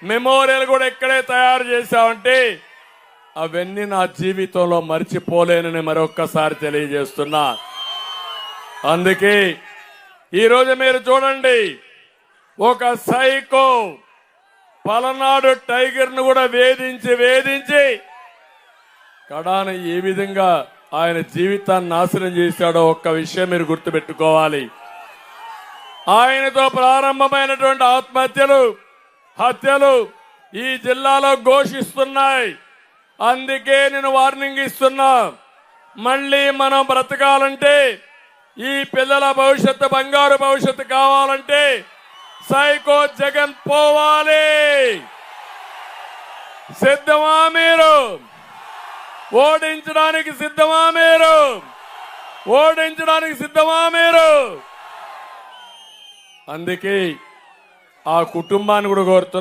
Memorial కూడా ఇక్కడే తయారు చేశామంటే అవన్నీ నా జీవితంలో మర్చిపోలేనని మరొక్కసారి తెలియజేస్తున్నా. అందుకే ఈరోజు మీరు చూడండి, ఒక సైకో పలనాడు టైగర్ ను కూడా వేధించి కడాన ఏ విధంగా ఆయన జీవితాన్ని నాశనం చేశాడో ఒక్క విషయం మీరు గుర్తుపెట్టుకోవాలి. ఆయనతో ప్రారంభమైనటువంటి హత్యలు ఈ జిల్లాలో ఘోషిస్తున్నాయి. అందుకే నేను వార్నింగ్ ఇస్తున్నా, మళ్ళీ మనం బ్రతకాలంటే, ఈ పిల్లల భవిష్యత్తు బంగారు భవిష్యత్తు కావాలంటే సైకో జగన్ పోవాలి. సిద్ధమా మీరు? ఓడించడానికి సిద్ధమా మీరు? ఓడించడానికి సిద్ధమా మీరు? అందుకే ఆ కుటుంబాన్ని కూడా కోరుతున్నా.